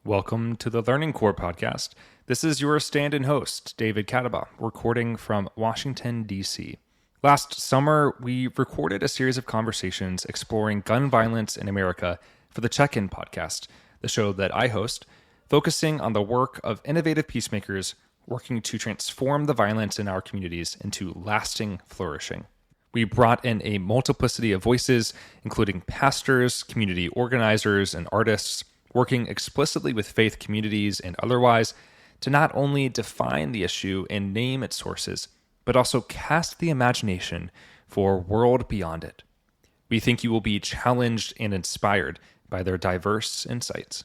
Welcome to the Learning Core podcast. This is your stand-in host, David Cataba, recording from Washington, D.C. Last summer, we recorded a series of conversations exploring gun violence in America for the Check-In podcast, the show that I host, focusing on the work of innovative peacemakers working to transform the violence in our communities into lasting flourishing. We brought in a multiplicity of voices, including pastors, community organizers, and artists, working explicitly with faith communities and otherwise to not only define the issue and name its sources, but also cast the imagination for a world beyond it. We think you will be challenged and inspired by their diverse insights.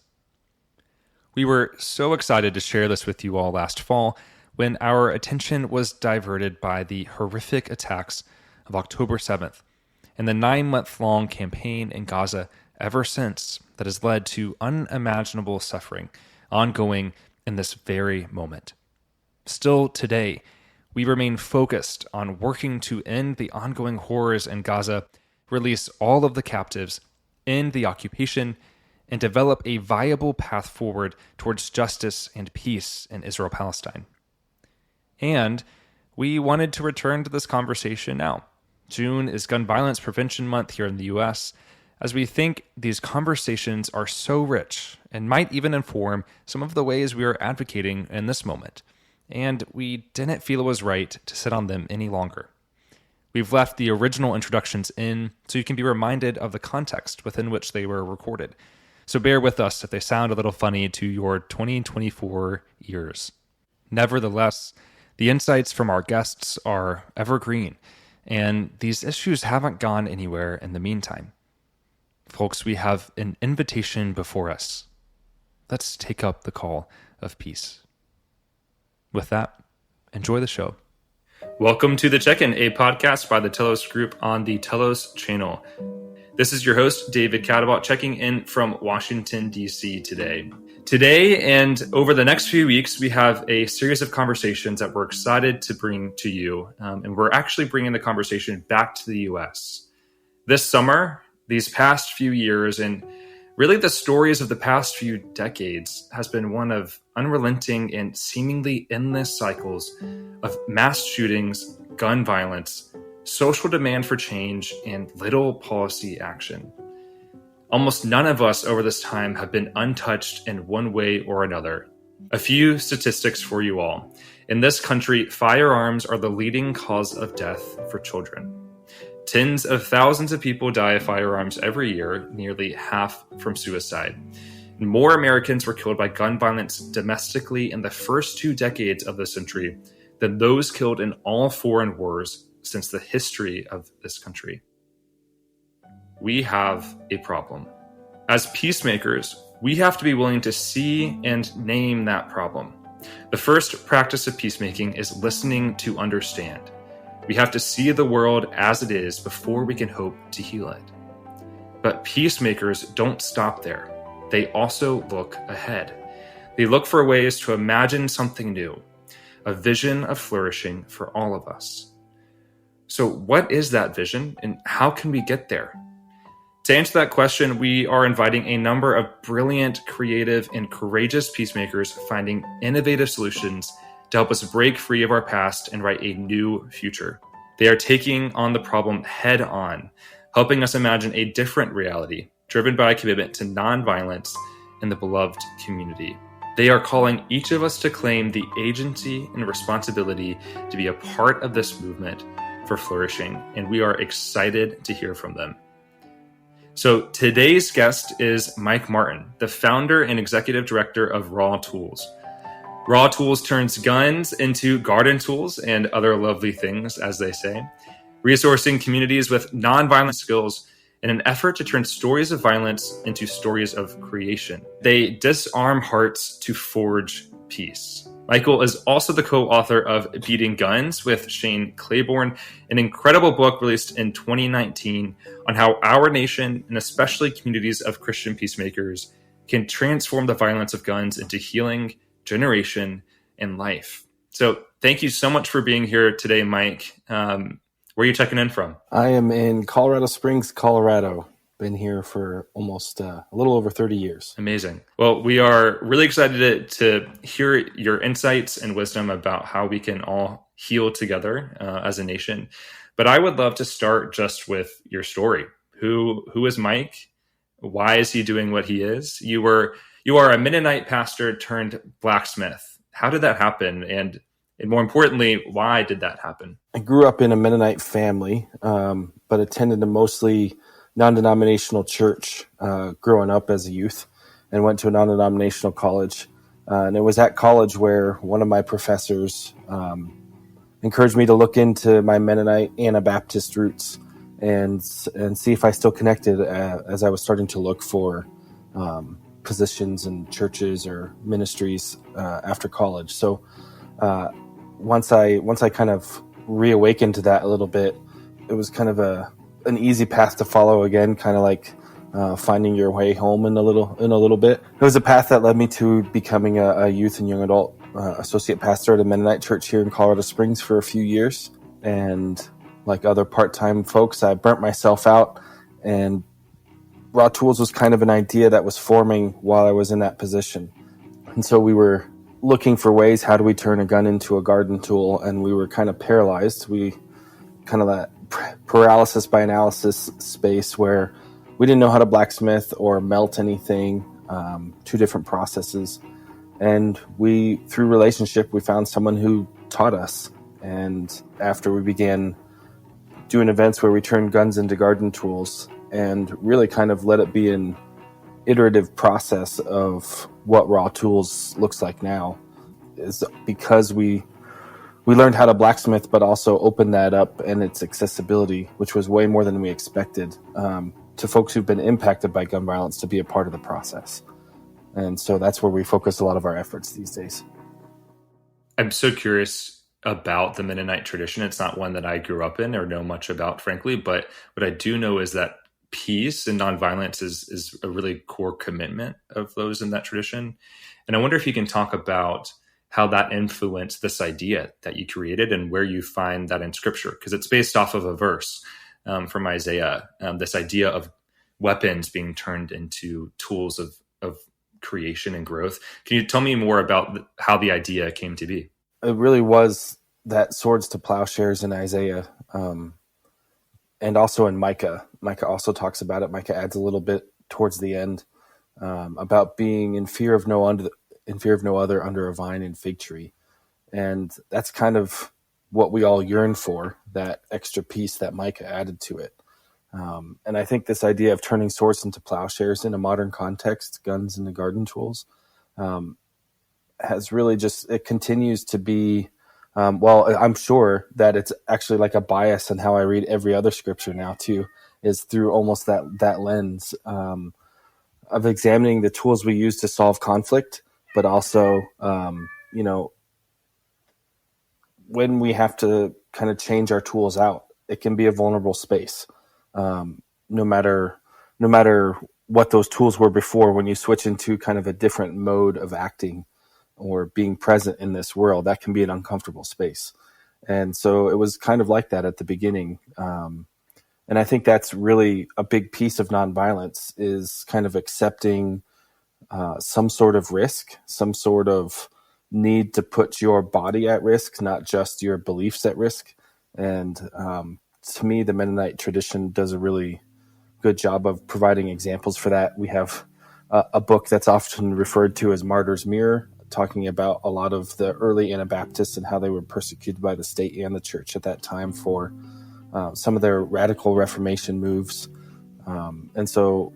We were so excited to share this with you all last fall when our attention was diverted by the horrific attacks of October 7th and the 9-month-long campaign in Gaza ever since that has led to unimaginable suffering ongoing in this very moment. Still today, we remain focused on working to end the ongoing horrors in Gaza, release all of the captives, end the occupation, and develop a viable path forward towards justice and peace in Israel-Palestine. And we wanted to return to this conversation now. June is Gun Violence Prevention Month here in the U.S., as we think these conversations are so rich and might even inform some of the ways we are advocating in this moment. And we didn't feel it was right to sit on them any longer. We've left the original introductions in so you can be reminded of the context within which they were recorded. So bear with us if they sound a little funny to your 2024 ears. Nevertheless, the insights from our guests are evergreen, and these issues haven't gone anywhere in the meantime. Folks, we have an invitation before us. Let's take up the call of peace. With that, enjoy the show. Welcome to The Check-In, a podcast by the Telos Group on the Telos channel. This is your host, David Cataba, checking in from Washington, D.C. today. Today and over the next few weeks, we have a series of conversations that we're excited to bring to you. And we're actually bringing the conversation back to the U.S. This summer, these past few years, and really the stories of the past few decades has been one of unrelenting and seemingly endless cycles of mass shootings, gun violence, social demand for change, and little policy action. Almost none of us over this time have been untouched in one way or another. A few statistics for you all. In this country, firearms are the leading cause of death for children. Tens of thousands of people die of firearms every year, nearly half from suicide. More Americans were killed by gun violence domestically in the first 2 decades of the century than those killed in all foreign wars since the history of this country. We have a problem. As peacemakers, we have to be willing to see and name that problem. The first practice of peacemaking is listening to understand. We have to see the world as it is before we can hope to heal it. But peacemakers don't stop there. They also look ahead. They look for ways to imagine something new, a vision of flourishing for all of us. So what is that vision and how can we get there? To answer that question, we are inviting a number of brilliant, creative, and courageous peacemakers finding innovative solutions to help us break free of our past and write a new future. They are taking on the problem head on, helping us imagine a different reality, driven by a commitment to nonviolence in the beloved community. They are calling each of us to claim the agency and responsibility to be a part of this movement for flourishing, and we are excited to hear from them. So today's guest is Mike Martin, the founder and executive director of Raw Tools. Raw Tools turns guns into garden tools and other lovely things, as they say, resourcing communities with nonviolent skills in an effort to turn stories of violence into stories of creation. They disarm hearts to forge peace. Michael is also the co-author of Beating Guns with Shane Claiborne, an incredible book released in 2019 on how our nation, and especially communities of Christian peacemakers, can transform the violence of guns into healing, generation, and life. So thank you so much for being here today, Mike. Where are you checking in from? I am in Colorado Springs, Colorado. been here for almost a little over 30 years. Amazing. Well, we are really excited to hear your insights and wisdom about how we can all heal together as a nation. But I would love to start just with your story. Who is Mike? Why is he doing what he is? You are a Mennonite pastor turned blacksmith. How did that happen? And more importantly, why did that happen? I grew up in a Mennonite family, but attended a mostly non-denominational church growing up as a youth, and went to a non-denominational college. And it was at college where one of my professors encouraged me to look into my Mennonite Anabaptist roots and see if I still connected as I was starting to look for positions in churches or ministries after college. So once I kind of reawakened to that a little bit, it was kind of an easy path to follow again, kind of like finding your way home in a little bit. It was a path that led me to becoming a youth and young adult associate pastor at a Mennonite church here in Colorado Springs for a few years. And like other part-time folks, I burnt myself out, and Raw Tools was kind of an idea that was forming while I was in that position. And so we were looking for ways, how do we turn a gun into a garden tool? And we were kind of paralyzed. We kind of that paralysis by analysis space where we didn't know how to blacksmith or melt anything, two different processes. And through relationship, we found someone who taught us. And after we began doing events where we turned guns into garden tools and really kind of let it be an iterative process of what Raw Tools looks like now, is because we learned how to blacksmith, but also opened that up and its accessibility, which was way more than we expected, to folks who've been impacted by gun violence to be a part of the process. And so that's where we focus a lot of our efforts these days. I'm so curious about the Mennonite tradition. It's not one that I grew up in or know much about, frankly, but what I do know is that peace and nonviolence is a really core commitment of those in that tradition. And I wonder if you can talk about how that influenced this idea that you created and where you find that in scripture, because it's based off of a verse from Isaiah, this idea of weapons being turned into tools of creation and growth. Can you tell me more about how the idea came to be? It really was that swords to plowshares in Isaiah, and also in Micah. Micah also talks about it. Micah adds a little bit towards the end about being in fear of no other under a vine and fig tree. And that's kind of what we all yearn for, that extra piece that Micah added to it. And I think this idea of turning swords into plowshares in a modern context, guns into garden tools, has really it continues to be, I'm sure that it's actually like a bias in how I read every other scripture now too, is through almost that lens of examining the tools we use to solve conflict, but also, when we have to kind of change our tools out, it can be a vulnerable space. No matter what those tools were before, when you switch into kind of a different mode of acting or being present in this world, that can be an uncomfortable space. And so it was kind of like that at the beginning. And I think that's really a big piece of nonviolence, is kind of accepting some sort of risk, some sort of need to put your body at risk, not just your beliefs at risk. And to me, the Mennonite tradition does a really good job of providing examples for that. We have a book that's often referred to as Martyr's Mirror, talking about a lot of the early Anabaptists and how they were persecuted by the state and the church at that time for some of their radical Reformation moves. And so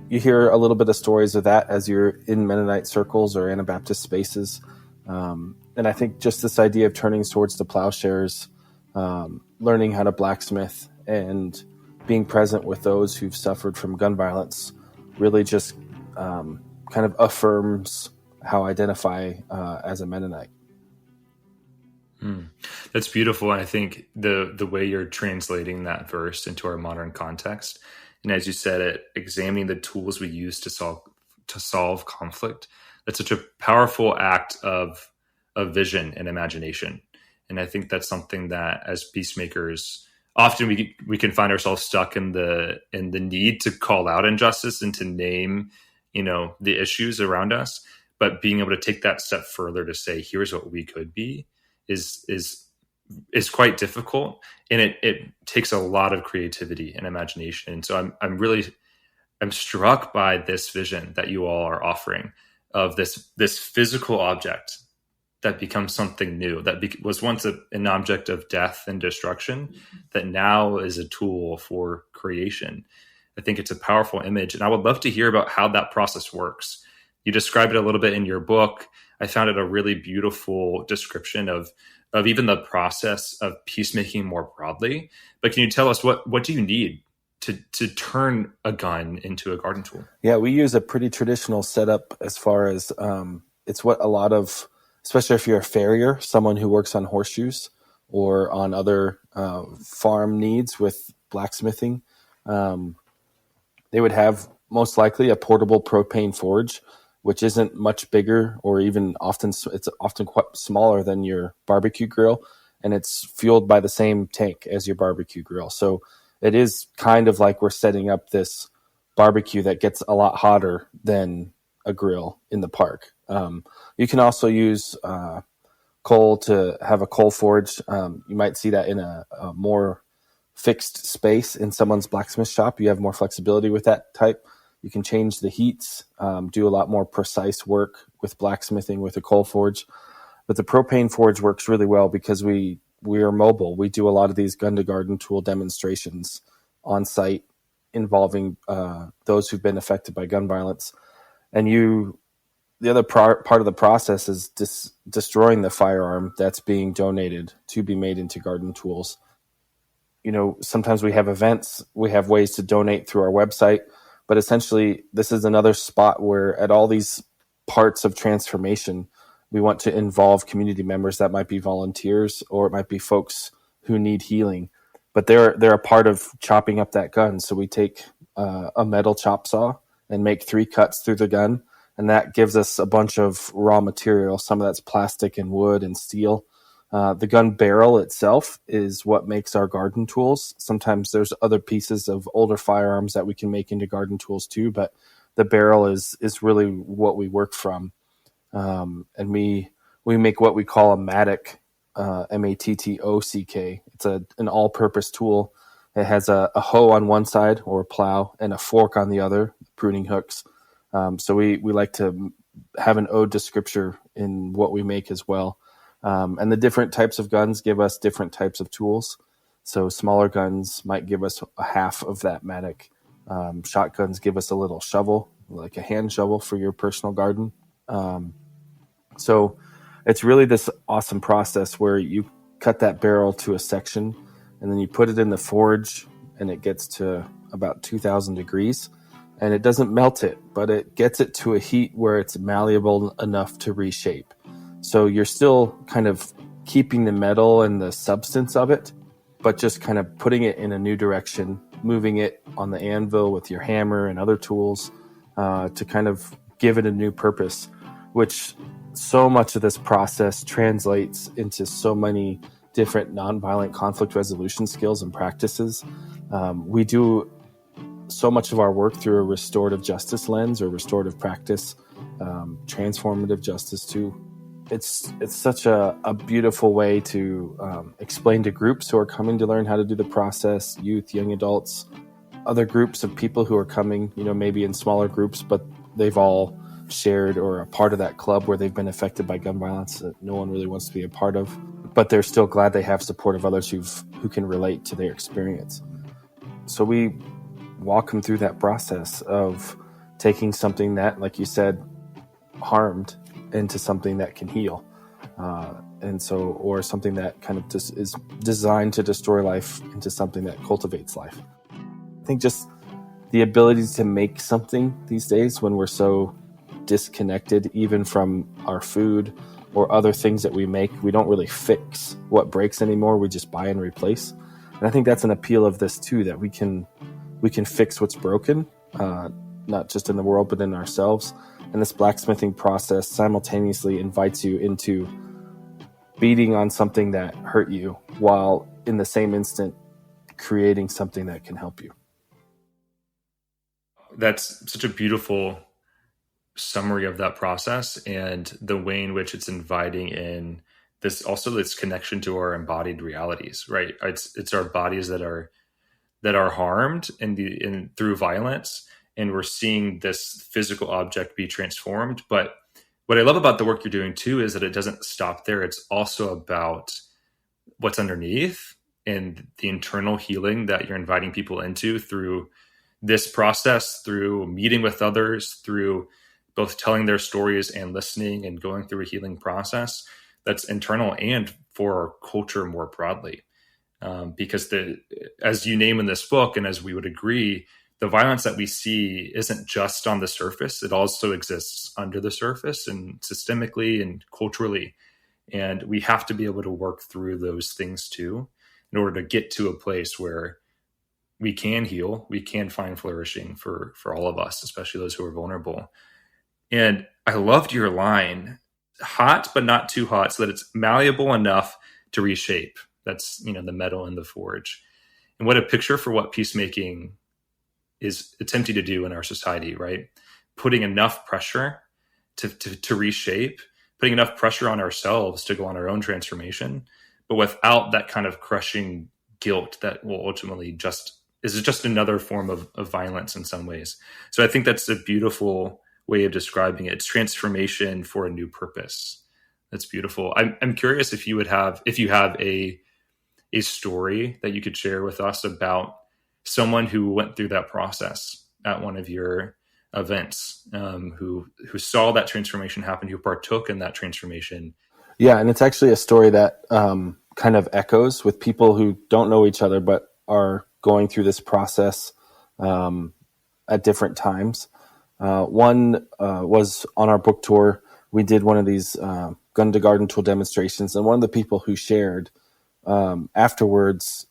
you hear a little bit of stories of that as you're in Mennonite circles or Anabaptist spaces. And I think just this idea of turning swords to plowshares, learning how to blacksmith, and being present with those who've suffered from gun violence really just kind of affirms how I identify as a Mennonite. That's beautiful. And I think the way you're translating that verse into our modern context, and as you said, examining the tools we use to solve conflict, that's such a powerful act of vision and imagination. And I think that's something that as peacemakers, often we can find ourselves stuck in the need to call out injustice and to name, the issues around us. But being able to take that step further to say, here's what we could be, is quite difficult, and it takes a lot of creativity and imagination. And so I'm struck by this vision that you all are offering of this physical object that becomes something new, that was once an object of death and destruction, that now is a tool for creation. I think it's a powerful image, and I would love to hear about how that process works. You describe it a little bit in your book. I found it a really beautiful description of even the process of peacemaking more broadly. But can you tell us what do you need to turn a gun into a garden tool? Yeah, we use a pretty traditional setup as far as it's what a lot of, especially if you're a farrier, someone who works on horseshoes or on other farm needs with blacksmithing, they would have most likely a portable propane forge, which isn't much bigger, or even it's often quite smaller than your barbecue grill, and it's fueled by the same tank as your barbecue grill. So it is kind of like we're setting up this barbecue that gets a lot hotter than a grill in the park. You can also use coal to have a coal forge. You might see that in a more fixed space in someone's blacksmith shop. You have more flexibility with that type. You can change the heats, do a lot more precise work with blacksmithing with a coal forge. But the propane forge works really well because we are mobile. We do a lot of these gun to garden tool demonstrations on site involving those who've been affected by gun violence. And the other part of the process is destroying the firearm that's being donated to be made into garden tools. Sometimes we have events, we have ways to donate through our website, but essentially this is another spot where at all these parts of transformation, we want to involve community members. That might be volunteers, or it might be folks who need healing, but they're a part of chopping up that gun. So we take a metal chop saw and make 3 cuts through the gun, and that gives us a bunch of raw material. Some of that's plastic and wood and steel. The gun barrel itself is what makes our garden tools. Sometimes there's other pieces of older firearms that we can make into garden tools too, but the barrel is really what we work from. And we make what we call a mattock, M-A-T-T-O-C-K. It's an all-purpose tool. It has a hoe on one side, or a plow, and a fork on the other, pruning hooks. So we like to have an ode to scripture in what we make as well. And the different types of guns give us different types of tools. So smaller guns might give us a half of that mattock. Shotguns give us a little shovel, like a hand shovel for your personal garden. So it's really this awesome process where you cut that barrel to a section, and then you put it in the forge, and it gets to about 2,000 degrees. And it doesn't melt it, but it gets it to a heat where it's malleable enough to reshape. So you're still kind of keeping the metal and the substance of it, but just kind of putting it in a new direction, moving it on the anvil with your hammer and other tools to kind of give it a new purpose, which so much of this process translates into so many different nonviolent conflict resolution skills and practices. We do so much of our work through a restorative justice lens, or restorative practice, transformative justice too. It's such a beautiful way to explain to groups who are coming to learn how to do the process, youth, young adults, other groups of people who are coming, maybe in smaller groups, but they've all shared or a part of that club where they've been affected by gun violence that no one really wants to be a part of, but they're still glad they have support of others who can relate to their experience. So we walk them through that process of taking something that, like you said, harmed into something that can heal. Or something that kind of just is designed to destroy life into something that cultivates life. I think just the ability to make something these days, when we're so disconnected even from our food or other things that we make, we don't really fix what breaks anymore. We just buy and replace. And I think that's an appeal of this too, that we can fix what's broken, not just in the world, but in ourselves. And this blacksmithing process simultaneously invites you into beating on something that hurt you, while in the same instant creating something that can help you. That's such a beautiful summary of that process, and the way in which it's inviting in this connection to our embodied realities, right? It's our bodies that are harmed through violence, and we're seeing this physical object be transformed. But what I love about the work you're doing too is that it doesn't stop there. It's also about what's underneath and the internal healing that you're inviting people into through this process, through meeting with others, through both telling their stories and listening and going through a healing process that's internal and for our culture more broadly. Because as you name in this book, and as we would agree, the violence that we see isn't just on the surface. It also exists under the surface and systemically and culturally. And we have to be able to work through those things too, in order to get to a place where we can heal, we can find flourishing for all of us, especially those who are vulnerable. And I loved your line, hot, but not too hot, so that it's malleable enough to reshape. That's, the metal in the forge. And what a picture for what peacemaking is attempting to do in our society, right? Putting enough pressure to reshape, putting enough pressure on ourselves to go on our own transformation, but without that kind of crushing guilt that will ultimately is just another form of violence in some ways. So I think that's a beautiful way of describing it. It's transformation for a new purpose. That's beautiful. I'm curious if you have a story that you could share with us about someone who went through that process at one of your events, who saw that transformation happen, who partook in that transformation. Yeah, and it's actually a story that kind of echoes with people who don't know each other but are going through this process at different times. One was on our book tour. We did one of these gun to garden tool demonstrations, and one of the people who shared afterwards,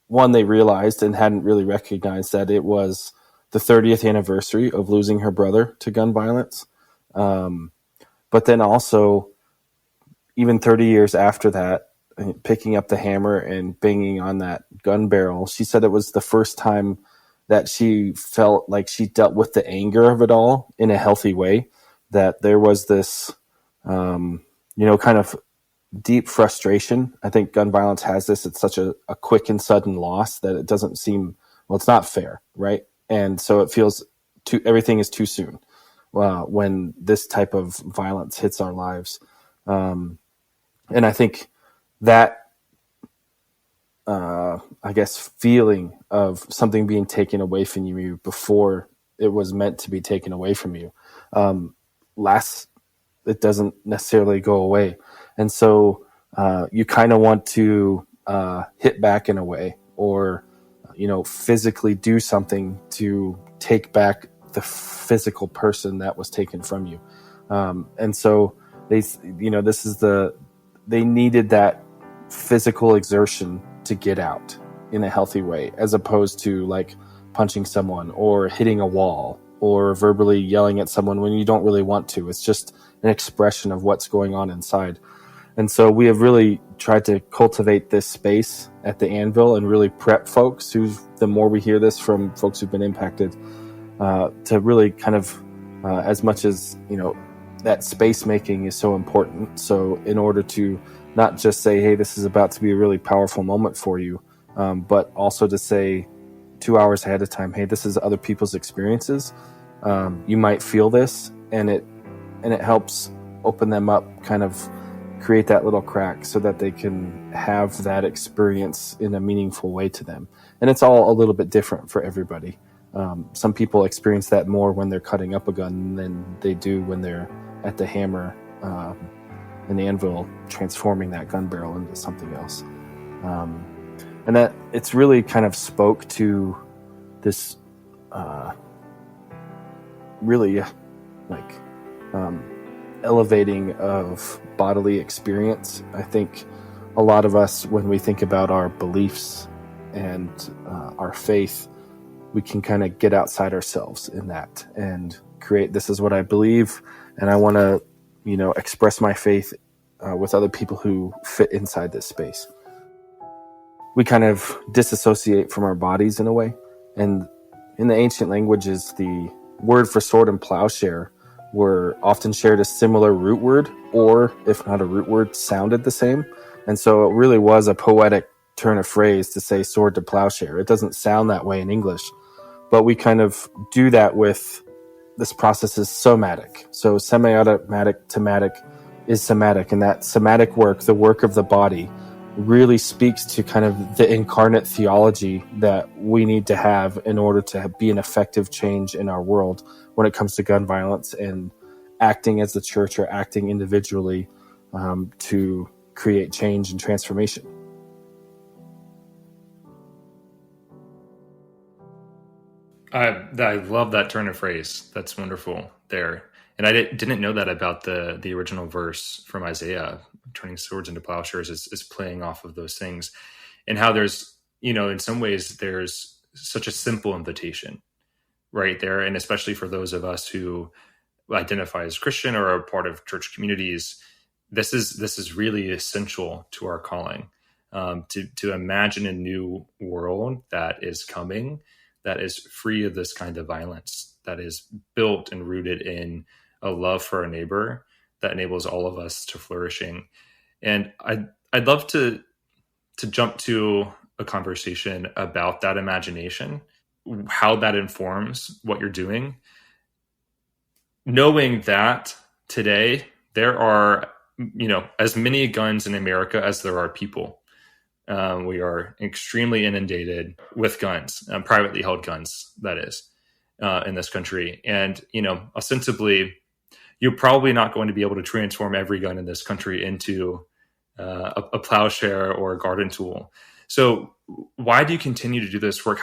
one, they realized and hadn't really recognized that it was the 30th anniversary of losing her brother to gun violence. But then also, even 30 years after that, picking up the hammer and banging on that gun barrel, she said it was the first time that she felt like she dealt with the anger of it all in a healthy way, that there was this, kind of deep frustration. I think gun violence has this. It's such a quick and sudden loss that it doesn't seem, it's not fair, right? And so it feels everything is too soon when this type of violence hits our lives. And I think that, feeling of something being taken away from you before it was meant to be taken away from you, it doesn't necessarily go away. And so you kind of want to hit back in a way, or, physically do something to take back the physical person that was taken from you. And so they needed that physical exertion to get out in a healthy way, as opposed to like punching someone or hitting a wall or verbally yelling at someone when you don't really want to. It's just an expression of what's going on inside. And so we have really tried to cultivate this space at the Anvil and really prep folks the more we hear this from folks who've been impacted, to really kind of, as much as, that space making is so important. So in order to not just say, hey, this is about to be a really powerful moment for you, but also to say 2 hours ahead of time, hey, this is other people's experiences. You might feel this, and it helps open them up, kind of create that little crack so that they can have that experience in a meaningful way to them. And it's all a little bit different for everybody. Some people experience that more when they're cutting up a gun than they do when they're at the hammer and the anvil, transforming that gun barrel into something else. And that it's really kind of spoke to this elevating of bodily experience. I think a lot of us, when we think about our beliefs and our faith, we can kind of get outside ourselves in that and create, this is what I believe, and I want to, express my faith with other people who fit inside this space. we kind of disassociate from our bodies in a way. And in the ancient languages, the word for sword and plowshare were often shared a similar root word, or if not a root word, sounded the same. And so it really was a poetic turn of phrase to say sword to plowshare. It doesn't sound that way in English, but we kind of do that with this process is somatic. So semi-automatic, tematic is somatic. And that somatic work, the work of the body, really speaks to kind of the incarnate theology that we need to have in order to be an effective change in our world when it comes to gun violence and acting as the church or acting individually to create change and transformation. I love that turn of phrase. That's wonderful there. And I didn't know that about the original verse from Isaiah, turning swords into plowshares is playing off of those things, and how there's, in some ways, there's such a simple invitation right there. And especially for those of us who identify as Christian or are part of church communities, this is really essential to our calling, to imagine a new world that is coming, that is free of this kind of violence, that is built and rooted in a love for our neighbor that enables all of us to flourishing. And I'd love to jump to a conversation about that imagination, how that informs what you're doing, knowing that today there are, as many guns in America as there are people. We are extremely inundated with guns, privately held guns, that is, in this country. And, ostensibly, you're probably not going to be able to transform every gun in this country into a plowshare or a garden tool. So why do you continue to do this work?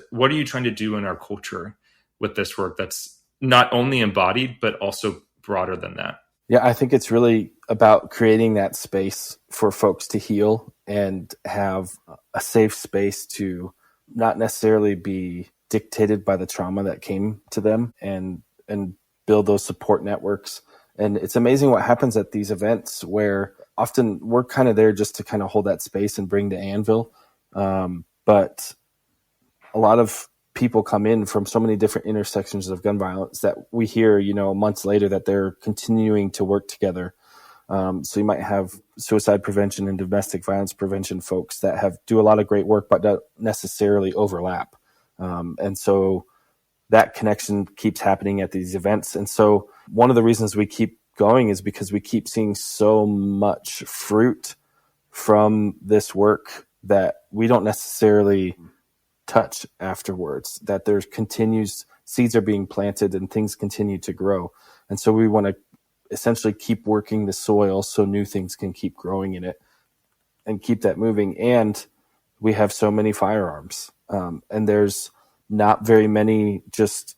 What are you trying to do in our culture with this work that's not only embodied, but also broader than that? Yeah, I think it's really about creating that space for folks to heal and have a safe space to not necessarily be dictated by the trauma that came to them, and build those support networks. And it's amazing what happens at these events where often we're kind of there just to kind of hold that space and bring the anvil. But a lot of people come in from so many different intersections of gun violence that we hear, months later that they're continuing to work together. So you might have suicide prevention and domestic violence prevention folks that do a lot of great work, but don't necessarily overlap. And so that connection keeps happening at these events. And so one of the reasons we keep going is because we keep seeing so much fruit from this work that we don't necessarily touch afterwards, that there's continues, seeds are being planted and things continue to grow. And so we want to essentially keep working the soil so new things can keep growing in it and keep that moving. And we have so many firearms, and there's not very many just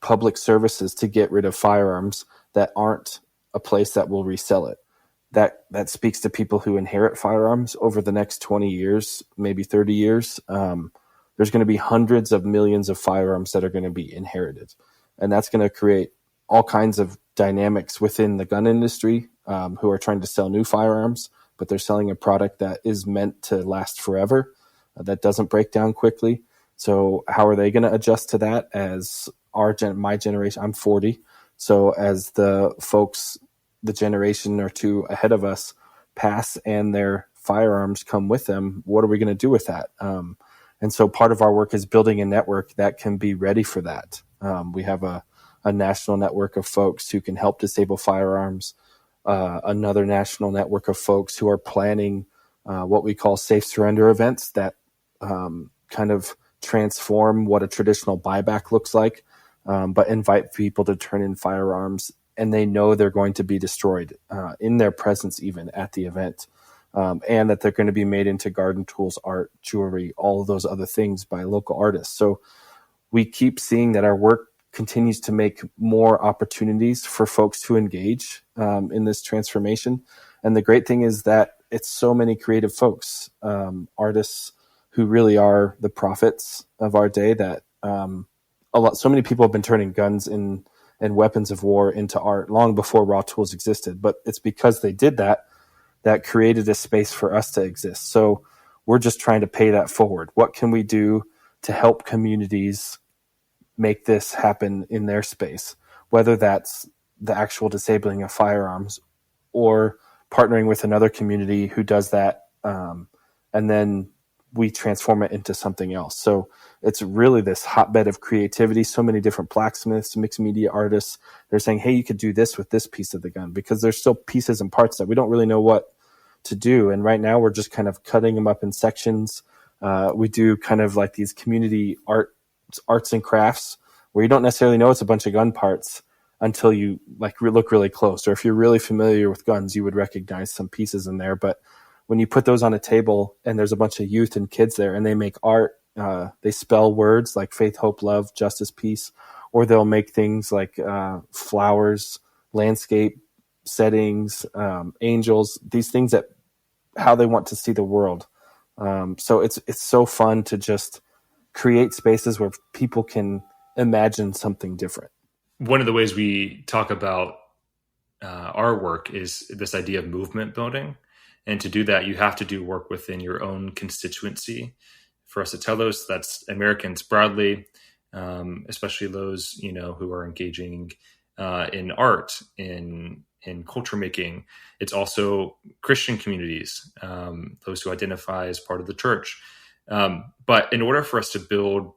public services to get rid of firearms that aren't a place that will resell it. That speaks to people who inherit firearms over the next 20 years, maybe 30 years. There's going to be hundreds of millions of firearms that are going to be inherited. And that's going to create all kinds of dynamics within the gun industry, who are trying to sell new firearms, but they're selling a product that is meant to last forever, that doesn't break down quickly. So how are they going to adjust to that as my generation? I'm 40. So as the folks, the generation or two ahead of us pass and their firearms come with them, what are we going to do with that? And so part of our work is building a network that can be ready for that. We have a national network of folks who can help disable firearms, another national network of folks who are planning what we call safe surrender events that kind of transform what a traditional buyback looks like, but invite people to turn in firearms, and they know they're going to be destroyed in their presence even at the event, and that they're going to be made into garden tools, art, jewelry, all of those other things by local artists. So we keep seeing that our work continues to make more opportunities for folks to engage in this transformation. And the great thing is that it's so many creative folks, artists who really are the prophets of our day, that so many people have been turning guns and weapons of war into art long before raw tools existed. But it's because they did that created a space for us to exist. So we're just trying to pay that forward. What can we do to help communities make this happen in their space, whether that's the actual disabling of firearms or partnering with another community who does that, and then we transform it into something else. So it's really this hotbed of creativity. So many different blacksmiths, mixed media artists, they're saying, hey, you could do this with this piece of the gun, because there's still pieces and parts that we don't really know what to do. And right now we're just kind of cutting them up in sections. We do kind of like these community arts and crafts where you don't necessarily know it's a bunch of gun parts until you look really close. Or if you're really familiar with guns, you would recognize some pieces in there. But when you put those on a table and there's a bunch of youth and kids there and they make art, they spell words like faith, hope, love, justice, peace, or they'll make things like flowers, landscape settings, angels, these things that how they want to see the world. So it's so fun to just create spaces where people can imagine something different. One of the ways we talk about our work is this idea of movement building. And to do that, you have to do work within your own constituency. For us at Telos, that's Americans broadly, especially those, who are engaging in art, in culture making. It's also Christian communities, those who identify as part of the church. But in order for us to build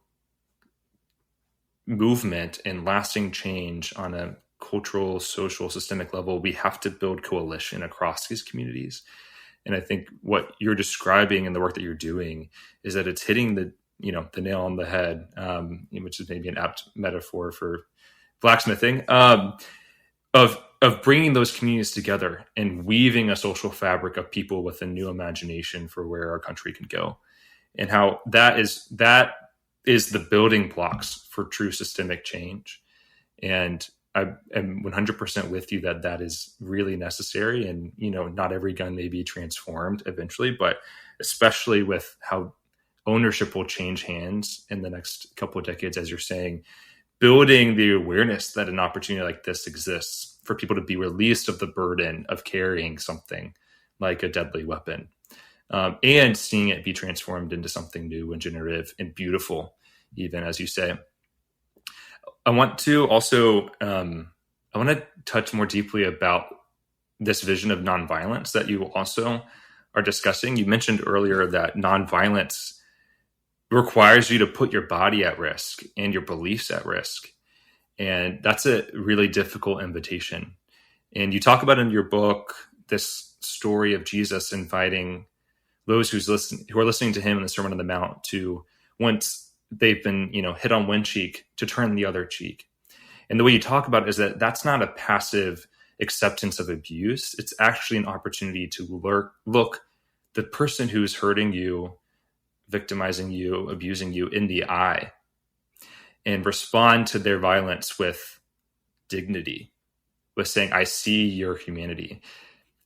movement and lasting change on a cultural, social, systemic level, we have to build coalition across these communities. And I think what you're describing and the work that you're doing is that it's hitting the nail on the head, which is maybe an apt metaphor for blacksmithing, of bringing those communities together and weaving a social fabric of people with a new imagination for where our country can go, and how that is the building blocks for true systemic change. And I am 100% with you that is really necessary. And, not every gun may be transformed eventually, but especially with how ownership will change hands in the next couple of decades, as you're saying, building the awareness that an opportunity like this exists for people to be released of the burden of carrying something like a deadly weapon, and seeing it be transformed into something new and generative and beautiful, even, as you say. I want to also touch more deeply about this vision of nonviolence that you also are discussing. You mentioned earlier that nonviolence requires you to put your body at risk and your beliefs at risk. And that's a really difficult invitation. And you talk about in your book this story of Jesus inviting those who are listening to him in the Sermon on the Mount to, once they've been, hit on one cheek, to turn the other cheek. And the way you talk about it is that that's not a passive acceptance of abuse. It's actually an opportunity to look the person who's hurting you, victimizing you, abusing you in the eye, and respond to their violence with dignity, with saying, I see your humanity.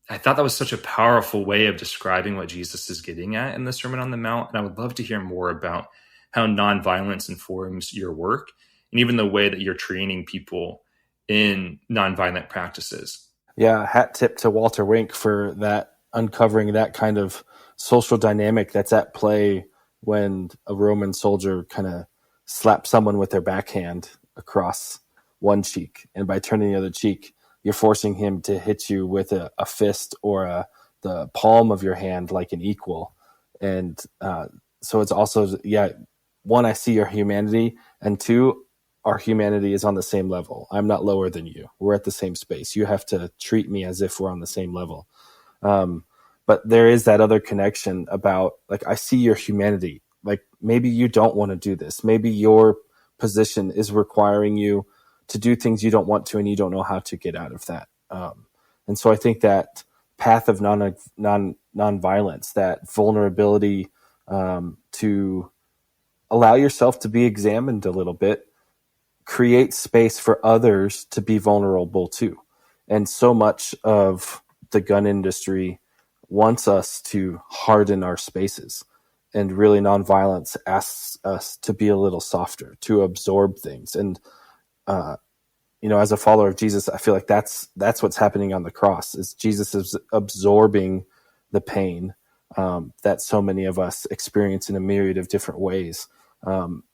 I thought that was such a powerful way of describing what Jesus is getting at in the Sermon on the Mount. And I would love to hear more about how nonviolence informs your work and even the way that you're training people in nonviolent practices. Yeah, hat tip to Walter Wink for that, uncovering that kind of social dynamic that's at play when a Roman soldier kind of slaps someone with their backhand across one cheek. And by turning the other cheek, you're forcing him to hit you with a fist or the palm of your hand like an equal. And so it's also, one, I see your humanity, and two, our humanity is on the same level. I'm not lower than you. We're at the same space. You have to treat me as if we're on the same level. But there is that other connection about, I see your humanity. Maybe you don't want to do this. Maybe your position is requiring you to do things you don't want to, and you don't know how to get out of that. And so I think that path of nonviolence, that vulnerability, to allow yourself to be examined a little bit, create space for others to be vulnerable too. And so much of the gun industry wants us to harden our spaces. And really nonviolence asks us to be a little softer, to absorb things. And, as a follower of Jesus, I feel like that's what's happening on the cross, is Jesus is absorbing the pain that so many of us experience in a myriad of different ways,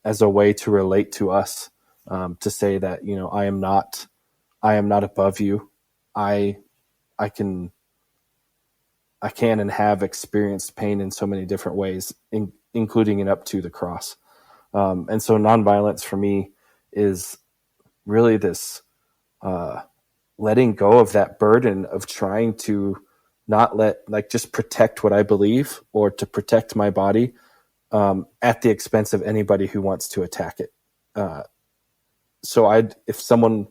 as a way to relate to us, to say that, I am not above you. I can and have experienced pain in so many different ways, including and up to the cross. And so nonviolence for me is really this letting go of that burden of trying to not just protect what I believe or to protect my body at the expense of anybody who wants to attack it. So if someone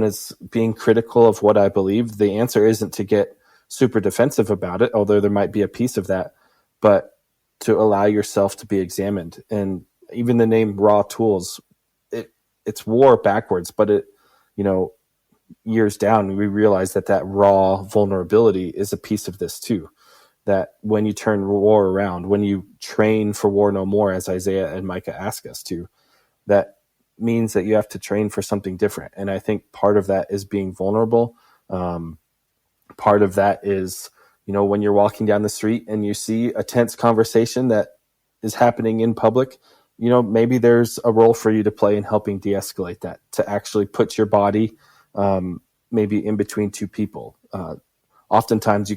is being critical of what I believe, the answer isn't to get super defensive about it, although there might be a piece of that, but to allow yourself to be examined. And even the name Raw Tools, it's war backwards, but years down, we realize that raw vulnerability is a piece of this too. That when you turn war around, when you train for war no more, as Isaiah and Micah ask us to, that means that you have to train for something different. And I think part of that is being vulnerable. Part of that is, when you're walking down the street and you see a tense conversation that is happening in public, maybe there's a role for you to play in helping de-escalate that, to actually put your body maybe in between two people. Oftentimes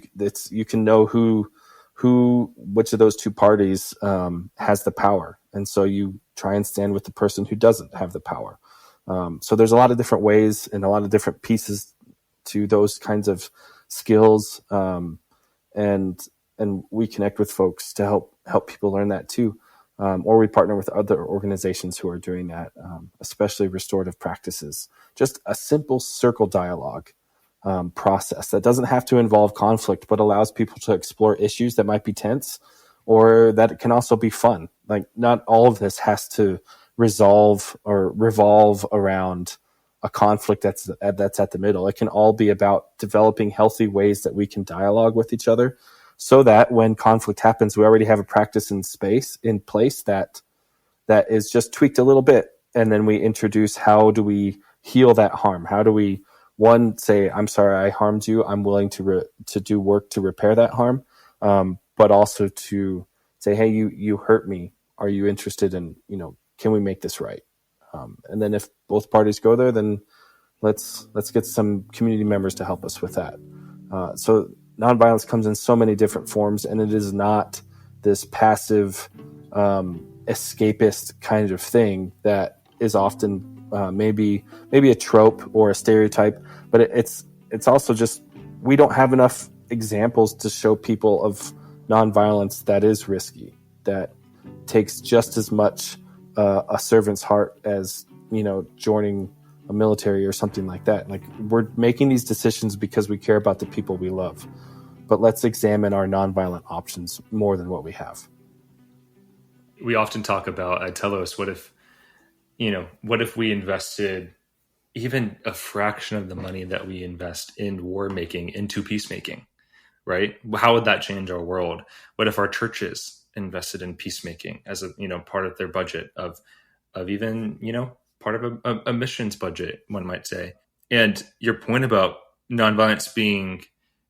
you can know which of those two parties has the power. And so you try and stand with the person who doesn't have the power. So there's a lot of different ways and a lot of different pieces to those kinds of skills. And we connect with folks to help people learn that too. Or we partner with other organizations who are doing that, especially restorative practices. Just a simple circle dialogue process that doesn't have to involve conflict, but allows people to explore issues that might be tense, or that it can also be fun. Like, not all of this has to resolve or revolve around a conflict that's at the middle. It can all be about developing healthy ways that we can dialogue with each other, so that when conflict happens, we already have a practice in place that is just tweaked a little bit. And then we introduce, how do we heal that harm? How do we, one, say, I'm sorry I harmed you. I'm willing to do work to repair that harm. But also to say, hey, you hurt me. Are you interested in, can we make this right? And then if both parties go there, then let's get some community members to help us with that. So nonviolence comes in so many different forms, and it is not this passive, escapist kind of thing that is often maybe a trope or a stereotype, but it's also just, we don't have enough examples to show people of nonviolence that is risky, that takes just as much a servant's heart as joining a military or something like that. Like, we're making these decisions because we care about the people we love, but let's examine our nonviolent options more than what we have. We often talk about, Telos, what if we invested even a fraction of the money that we invest in war making into peacemaking, right? How would that change our world? What if our churches invested in peacemaking as a, part of their budget of even, part of a missions budget, one might say. And your point about nonviolence being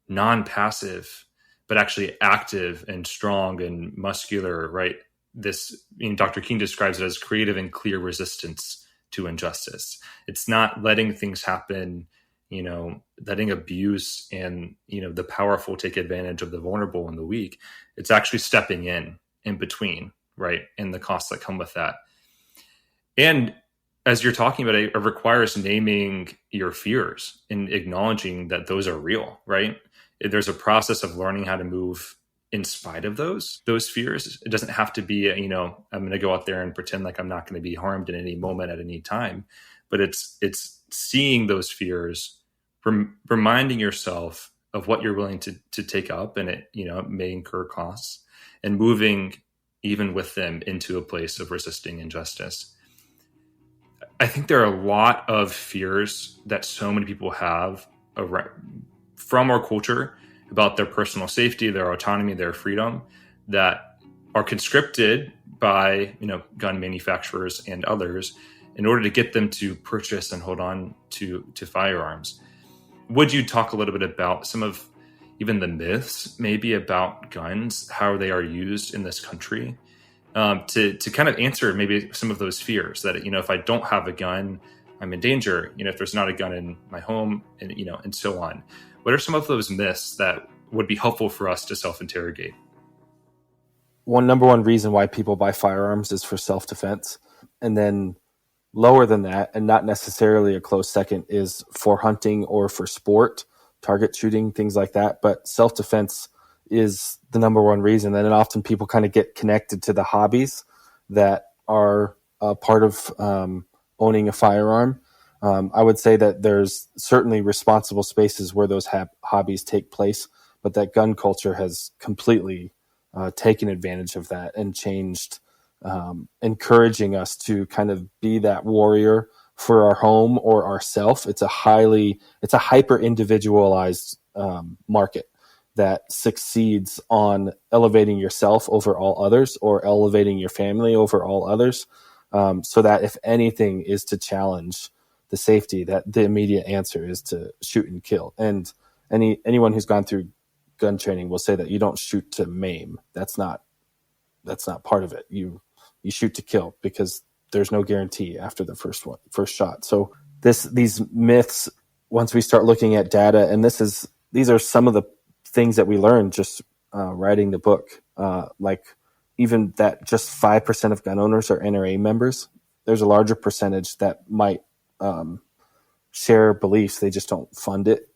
non-passive, but actually active and strong and muscular, right? This, Dr. King describes it as creative and clear resistance to injustice. It's not letting things happen, letting abuse and, the powerful take advantage of the vulnerable and the weak. It's actually stepping in between, right? And the costs that come with that. And as you're talking about, it requires naming your fears and acknowledging that those are real, right? There's a process of learning how to move in spite of those fears. It doesn't have to be, I'm going to go out there and pretend like I'm not going to be harmed in any moment at any time. But it's seeing those fears, reminding yourself of what you're willing to take up, and it may incur costs, and moving even with them into a place of resisting injustice. I think there are a lot of fears that so many people have from our culture about their personal safety, their autonomy, their freedom, that are conscripted by gun manufacturers and others in order to get them to purchase and hold on to firearms. Would you talk a little bit about some of even the myths maybe about guns, how they are used in this country, to kind of answer maybe some of those fears that, if I don't have a gun, I'm in danger, if there's not a gun in my home, and, and so on. What are some of those myths that would be helpful for us to self-interrogate? Number one reason why people buy firearms is for self-defense. And then lower than that, and not necessarily a close second, is for hunting or for sport, target shooting, things like that. But self-defense is the number one reason. And then often people kind of get connected to the hobbies that are part of owning a firearm. I would say that there's certainly responsible spaces where those hobbies take place, but that gun culture has completely taken advantage of that and changed, encouraging us to kind of be that warrior for our home or ourself. It's a hyper individualized market that succeeds on elevating yourself over all others, or elevating your family over all others. So that if anything is to challenge the safety, that the immediate answer is to shoot and kill. And anyone who's gone through gun training will say that you don't shoot to maim. That's not part of it. You shoot to kill, because there's no guarantee after the first shot. So these myths, once we start looking at data, and these are some of the things that we learned just writing the book, like even that just 5% of gun owners are NRA members. There's a larger percentage that might share beliefs. They just don't fund it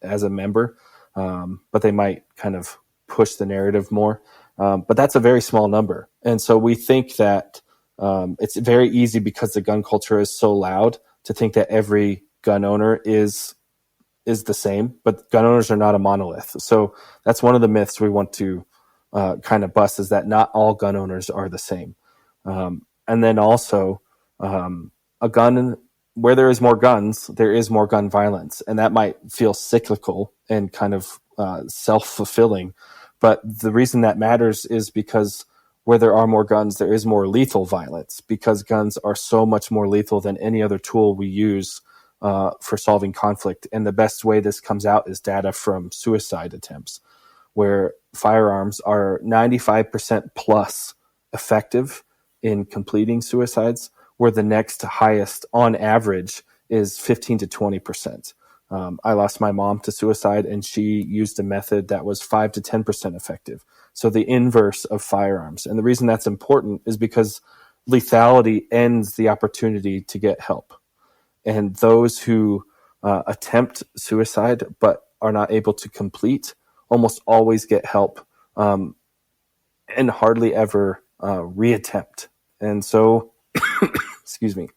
as a member, but they might kind of push the narrative more. But that's a very small number. And so we think that it's very easy, because the gun culture is so loud, to think that every gun owner is the same, but gun owners are not a monolith. So that's one of the myths we want to kind of bust, is that not all gun owners are the same. And then also a gun, where there is more guns, there is more gun violence. And that might feel cyclical and kind of self-fulfilling. But the reason that matters is because where there are more guns, there is more lethal violence, because guns are so much more lethal than any other tool we use for solving conflict. And the best way this comes out is data from suicide attempts, where firearms are 95% plus effective in completing suicides, where the next highest on average is 15 to 20%. I lost my mom to suicide, and she used a method that was 5 to 10% effective. So the inverse of firearms. And the reason that's important is because lethality ends the opportunity to get help. And those who attempt suicide but are not able to complete almost always get help, and hardly ever reattempt. And so, excuse me.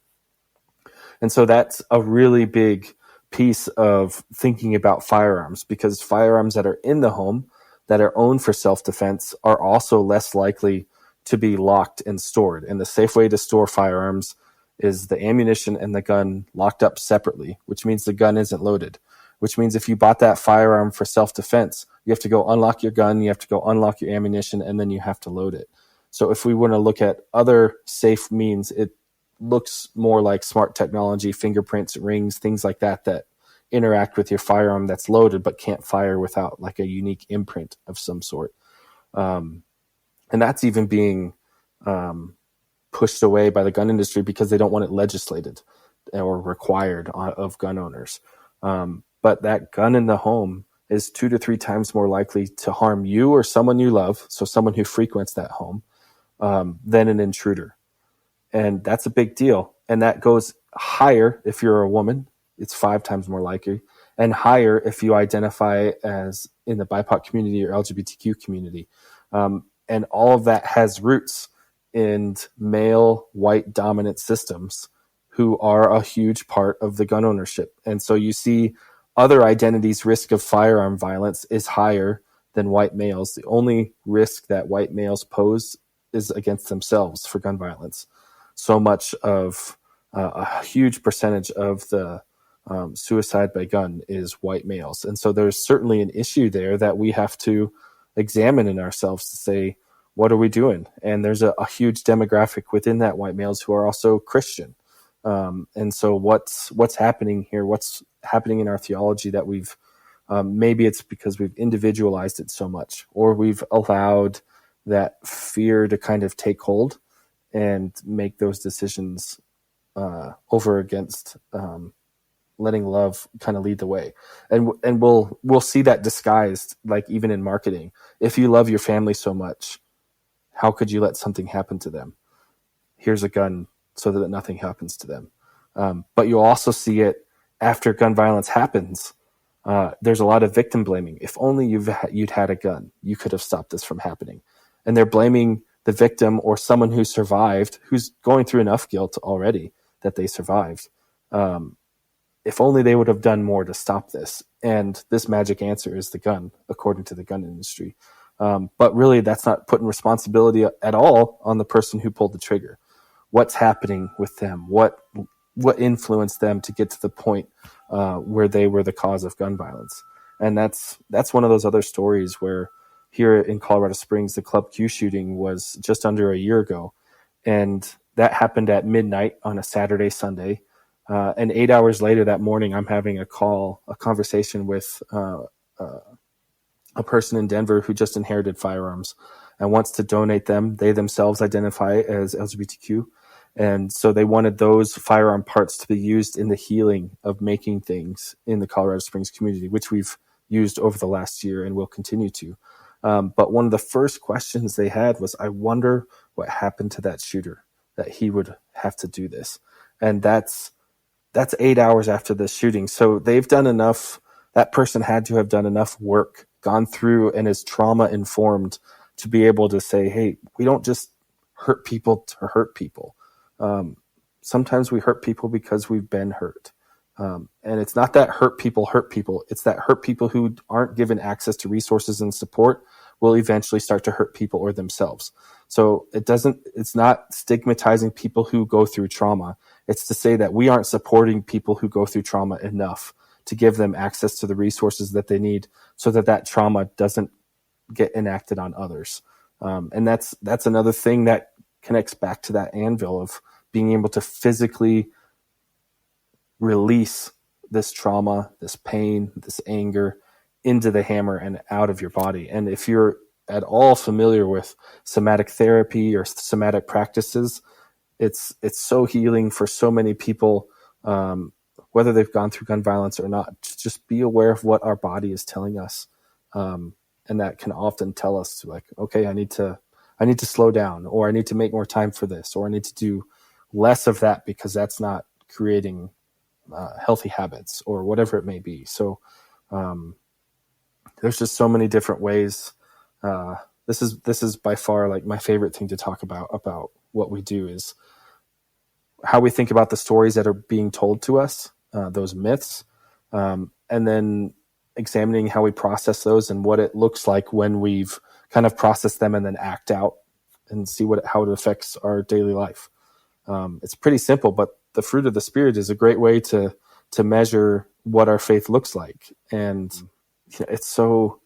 And so that's a really big piece of thinking about firearms, because firearms that are in the home, that are owned for self-defense, are also less likely to be locked and stored. And the safe way to store firearms is the ammunition and the gun locked up separately, which means the gun isn't loaded, which means if you bought that firearm for self-defense, you have to go unlock your gun, you have to go unlock your ammunition, and then you have to load it. So if we want to look at other safe means, it looks more like smart technology, fingerprints, rings, things like that, that interact with your firearm that's loaded but can't fire without like a unique imprint of some sort. And that's even being pushed away by the gun industry because they don't want it legislated or required of gun owners. But that gun in the home is 2 to 3 times more likely to harm you or someone you love, so someone who frequents that home, than an intruder. And that's a big deal. And that goes higher if you're a woman. It's 5 times more likely. And higher if you identify as in the BIPOC community or LGBTQ community. And all of that has roots in male, white dominant systems who are a huge part of the gun ownership. And so you see other identities' risk of firearm violence is higher than white males. The only risk that white males pose is against themselves for gun violence. So much of a huge percentage of the suicide by gun is white males. And so there's certainly an issue there that we have to examine in ourselves to say, what are we doing? And there's a huge demographic within that white males who are also Christian. And so what's happening here? What's happening in our theology that we've Maybe it's because we've individualized it so much, or we've allowed that fear to kind of take hold and make those decisions over against letting love kind of lead the way. And we'll see that disguised, like even in marketing. If you love your family so much, how could you let something happen to them? Here's a gun so that nothing happens to them. But you'll also see it after gun violence happens. There's a lot of victim blaming. If only you'd had a gun, you could have stopped this from happening. And they're blaming the victim or someone who survived, who's going through enough guilt already that they survived. If only they would have done more to stop this. And this magic answer is the gun, according to the gun industry. But really, that's not putting responsibility at all on the person who pulled the trigger. What's happening with them? What influenced them to get to the point where they were the cause of gun violence? And that's one of those other stories where here in Colorado Springs, the Club Q shooting was just under a year ago. And that happened at midnight on a Saturday, Sunday. And 8 hours later that morning, I'm having a conversation with a person in Denver who just inherited firearms and wants to donate them. They themselves identify as LGBTQ. And so they wanted those firearm parts to be used in the healing of making things in the Colorado Springs community, which we've used over the last year and will continue to. But one of the first questions they had was, I wonder what happened to that shooter, that he would have to do this. And that's 8 hours after the shooting. So they've done enough. That person had to have done enough work, gone through and is trauma informed to be able to say, hey, we don't just hurt people to hurt people. Sometimes we hurt people because we've been hurt. And it's not that hurt people. It's that hurt people who aren't given access to resources and support will eventually start to hurt people or themselves. So it's not stigmatizing people who go through trauma. It's to say that we aren't supporting people who go through trauma enough to give them access to the resources that they need so that trauma doesn't get enacted on others. And that's another thing that connects back to that anvil of being able to physically release this trauma, this pain, this anger into the hammer and out of your body. And if you're at all familiar with somatic therapy or somatic practices, it's so healing for so many people, whether they've gone through gun violence or not. Just be aware of what our body is telling us. And that can often tell us like, okay, I need to slow down, or I need to make more time for this, or I need to do less of that because that's not creating healthy habits or whatever it may be. So there's just so many different ways. This is by far like my favorite thing to talk about what we do is how we think about the stories that are being told to us, those myths, and then examining how we process those and what it looks like when we've kind of processed them and then act out and see how it affects our daily life. It's pretty simple, but the fruit of the Spirit is a great way to measure what our faith looks like. And it's so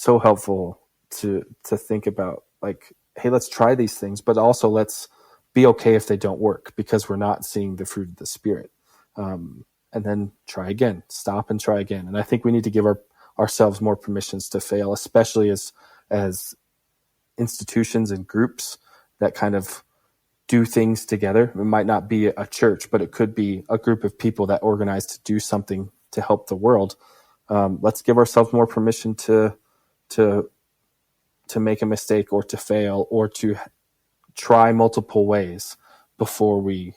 helpful to think about like, hey, let's try these things, but also let's be okay if they don't work because we're not seeing the fruit of the Spirit. And then try again, stop and try again. And I think we need to give ourselves more permissions to fail, especially as institutions and groups that kind of do things together. It might not be a church, but it could be a group of people that organize to do something to help the world. Let's give ourselves more permission to make a mistake or to fail or to try multiple ways before we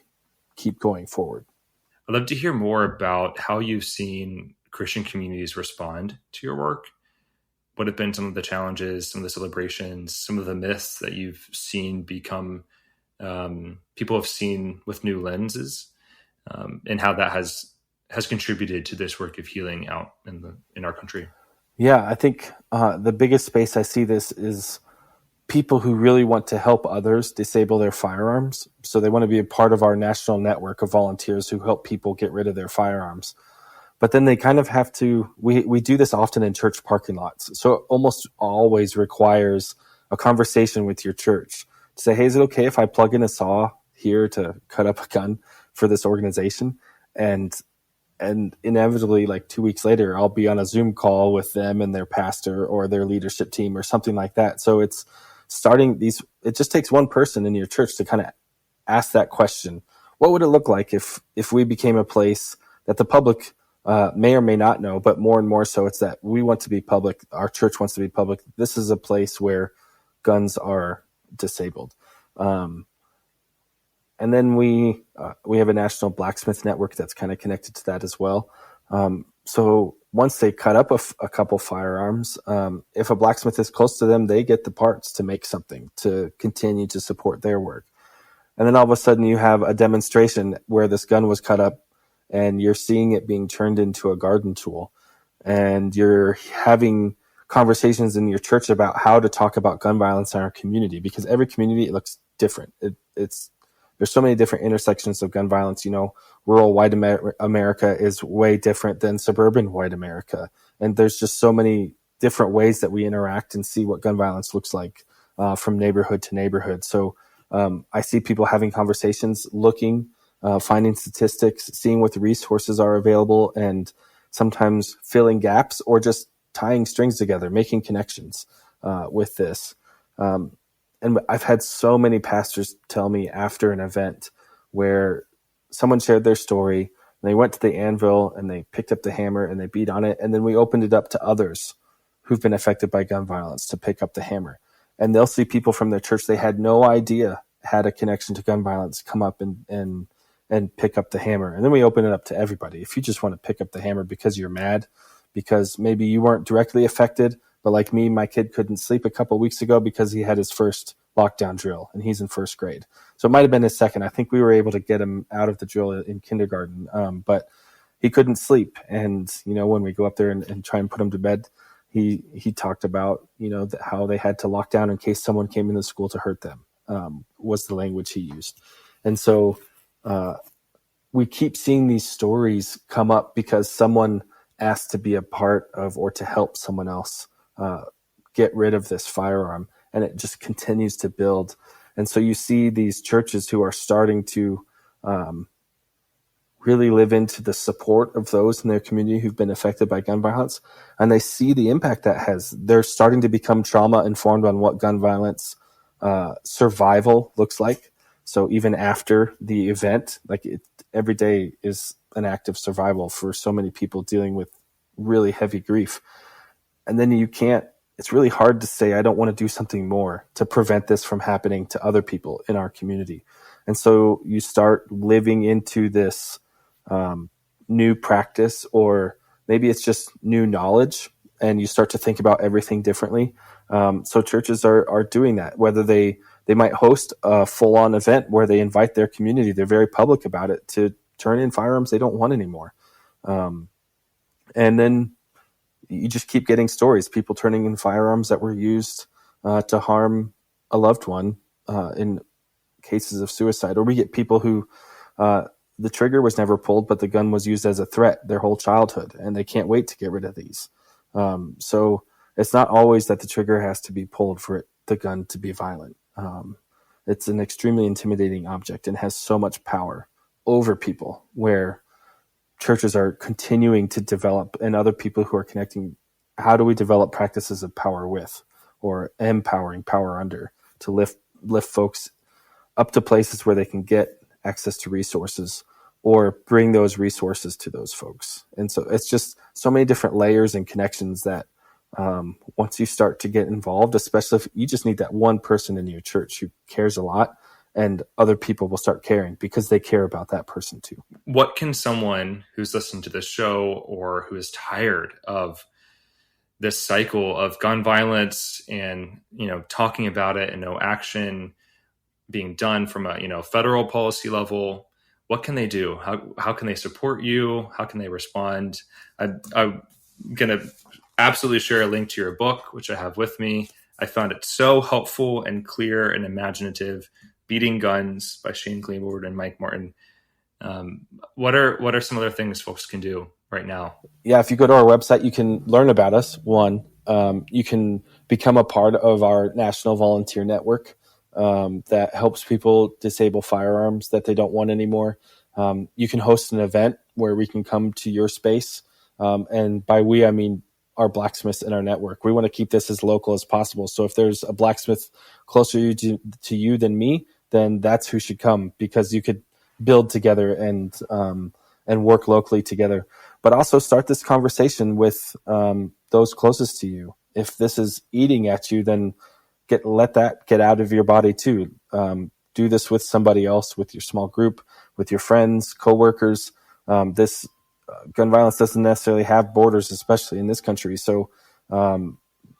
keep going forward. I'd love to hear more about how you've seen Christian communities respond to your work. What have been some of the challenges, some of the celebrations, some of the myths that you've seen become people have seen with new lenses, and how that has contributed to this work of healing out in our country? Yeah, I think the biggest space I see this is people who really want to help others disable their firearms. So they want to be a part of our national network of volunteers who help people get rid of their firearms. But then they kind of have to, we do this often in church parking lots. So it almost always requires a conversation with your church to say, hey, is it okay if I plug in a saw here to cut up a gun for this organization? And and inevitably, like 2 weeks later, I'll be on a Zoom call with them and their pastor or their leadership team or something like that. So it's starting these, it just takes one person in your church to kind of ask that question. What would it look like if we became a place that the public may or may not know, but more and more so it's that we want to be public, our church wants to be public. This is a place where guns are disabled. And then we have a national blacksmith network that's kind of connected to that as well. So once they cut up a couple firearms, if a blacksmith is close to them, they get the parts to make something to continue to support their work. And then all of a sudden you have a demonstration where this gun was cut up and you're seeing it being turned into a garden tool. And you're having conversations in your church about how to talk about gun violence in our community, because every community, it looks different. There's so many different intersections of gun violence. Rural white America is way different than suburban white America. And there's just so many different ways that we interact and see what gun violence looks like from neighborhood to neighborhood. So I see people having conversations, looking, finding statistics, seeing what the resources are available, and sometimes filling gaps or just tying strings together, making connections with this. And I've had so many pastors tell me after an event where someone shared their story, and they went to the anvil and they picked up the hammer and they beat on it. And then we opened it up to others who've been affected by gun violence to pick up the hammer. And they'll see people from their church they had no idea had a connection to gun violence come up and pick up the hammer. And then we open it up to everybody. If you just want to pick up the hammer because you're mad, because maybe you weren't directly affected, but like me, my kid couldn't sleep a couple of weeks ago because he had his first lockdown drill and he's in first grade. So it might have been his second. I think we were able to get him out of the drill in kindergarten, but he couldn't sleep. And, when we go up there and try and put him to bed, he talked about, how they had to lock down in case someone came into school to hurt them, was the language he used. And so we keep seeing these stories come up because someone asked to be a part of or to help someone else get rid of this firearm, and it just continues to build. And so you see these churches who are starting to really live into the support of those in their community who've been affected by gun violence, and they see the impact that has. They're starting to become trauma informed on what gun violence survival looks like. So even after the event, every day is an act of survival for so many people dealing with really heavy grief. And then it's really hard to say, I don't want to do something more to prevent this from happening to other people in our community. And so you start living into this new practice, or maybe it's just new knowledge, and you start to think about everything differently. So churches are doing that, whether they might host a full-on event where they invite their community. They're very public about it, to turn in firearms they don't want anymore. And then you just keep getting stories, people turning in firearms that were used to harm a loved one in cases of suicide. Or we get people who the trigger was never pulled, but the gun was used as a threat their whole childhood, and they can't wait to get rid of these. So it's not always that the trigger has to be pulled for the gun to be violent. It's an extremely intimidating object and has so much power over people, where churches are continuing to develop, and other people who are connecting. How do we develop practices of power with, or empowering power under, to lift folks up to places where they can get access to resources, or bring those resources to those folks? And so it's just so many different layers and connections that once you start to get involved, especially if you just need that one person in your church who cares a lot, and other people will start caring because they care about that person too. What can someone who's listening to this show, or who is tired of this cycle of gun violence and, talking about it and no action being done from a, federal policy level, what can they do? How can they support you? How can they respond? I'm going to absolutely share a link to your book, which I have with me. I found it so helpful and clear and imaginative. Beating Guns by Shane Claiborne and Mike Martin. What are some other things folks can do right now? Yeah, if you go to our website, you can learn about us. One, you can become a part of our national volunteer network that helps people disable firearms that they don't want anymore. You can host an event where we can come to your space. And by we, I mean our blacksmiths in our network. We want to keep this as local as possible. So if there's a blacksmith closer to you than me, then that's who should come, because you could build together and work locally together. But also start this conversation with those closest to you. If this is eating at you, then let that get out of your body too. Do this with somebody else, with your small group, with your friends, coworkers. This gun violence doesn't necessarily have borders, especially in this country. So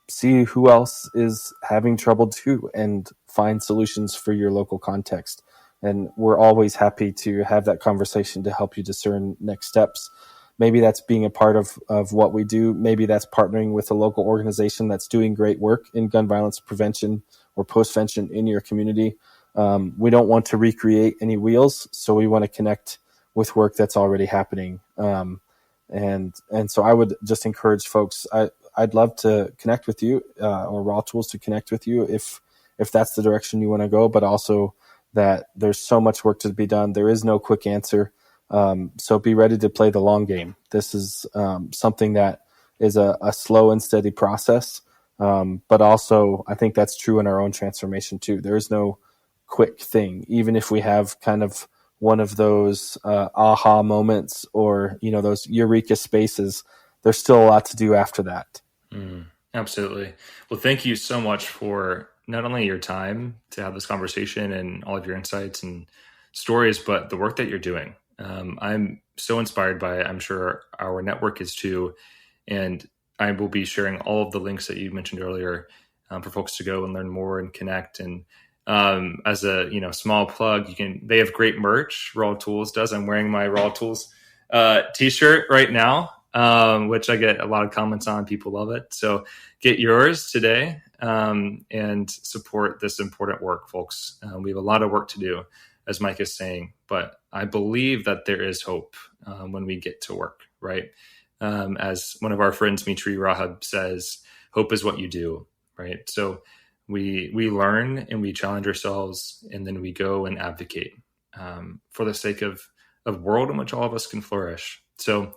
see who else is having trouble too, and find solutions for your local context. And we're always happy to have that conversation to help you discern next steps. Maybe that's being a part of what we do. Maybe that's partnering with a local organization that's doing great work in gun violence prevention or postvention in your community. We don't want to recreate any wheels, so we want to connect with work that's already happening. And so I would just encourage folks. I'd love to connect with you, or Raw Tools to connect with you if that's the direction you want to go. But also that there's so much work to be done. There is no quick answer. So be ready to play the long game. This is something that is a slow and steady process. But also I think that's true in our own transformation too. There is no quick thing. Even if we have kind of one of those aha moments, or, those eureka spaces, there's still a lot to do after that. Absolutely. Well, thank you so much for not only your time to have this conversation and all of your insights and stories, but the work that you're doing. I'm so inspired by it. I'm sure our network is too. And I will be sharing all of the links that you mentioned earlier for folks to go and learn more and connect. And as a small plug, they have great merch. Raw Tools does. I'm wearing my Raw Tools t-shirt right now, which I get a lot of comments on. People love it. So get yours today and support this important work, folks. We have a lot of work to do, as Mike is saying, but I believe that there is hope when we get to work, right? As one of our friends, Mitri Rahab, says, hope is what you do, right? So we learn and we challenge ourselves, and then we go and advocate for the sake of a world in which all of us can flourish. So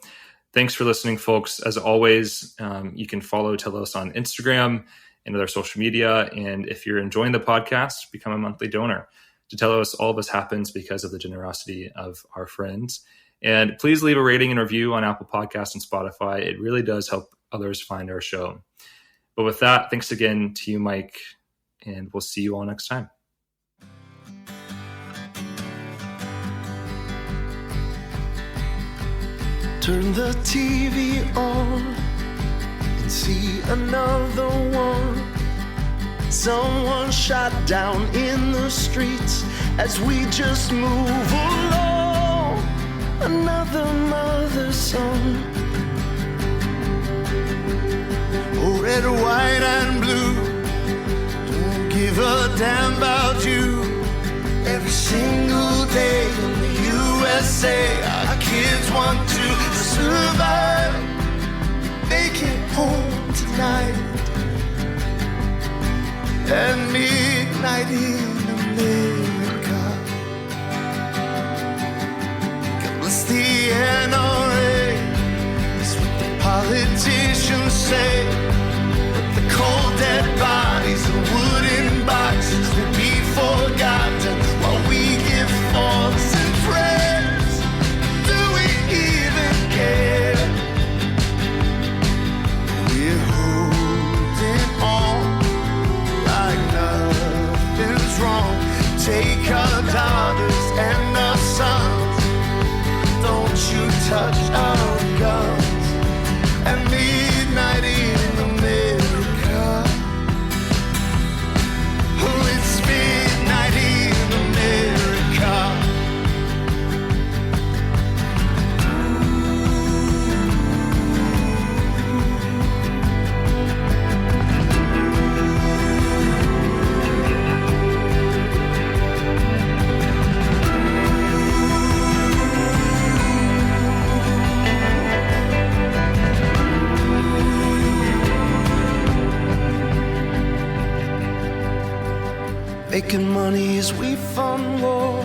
thanks for listening, folks. As always, you can follow Telos on Instagram and other social media. And if you're enjoying the podcast, become a monthly donor. To Telos, all of this happens because of the generosity of our friends. And please leave a rating and review on Apple Podcasts and Spotify. It really does help others find our show. But with that, thanks again to you, Mike, and we'll see you all next time. Turn the TV on and see another one. Someone shot down in the streets as we just move along. Another mother's son. Oh, red, white, and blue. Don't give a damn about you. Every single day in the USA, our kids want to survive. Make it home tonight. At midnight in America. God bless the NRA. That's what the politicians say. But the cold dead bodies and wooden boxes will be forgotten while we give thoughts and prayers. Do we even care? We're holding on like nothing's wrong. Take our daughters and our sons. Don't you touch our guns. At midnight in America. Oh, it's midnight in America. Making money as we fund war.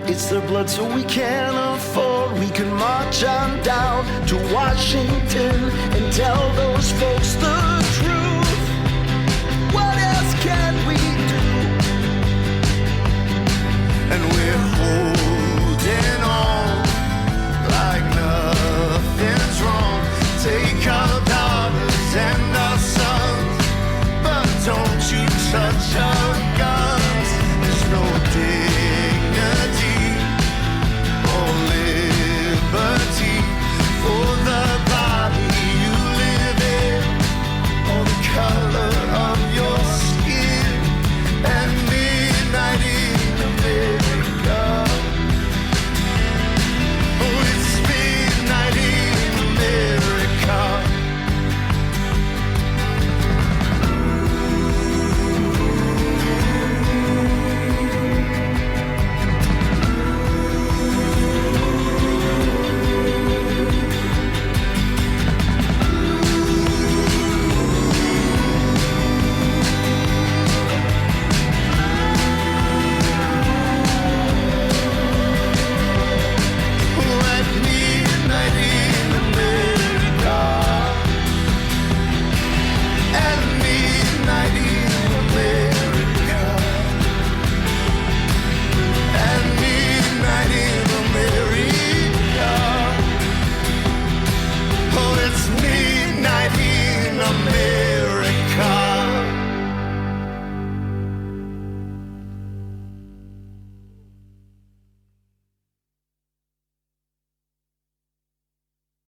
It's their blood so we can't afford. we can march on down to Washington and tell those folks the truth. What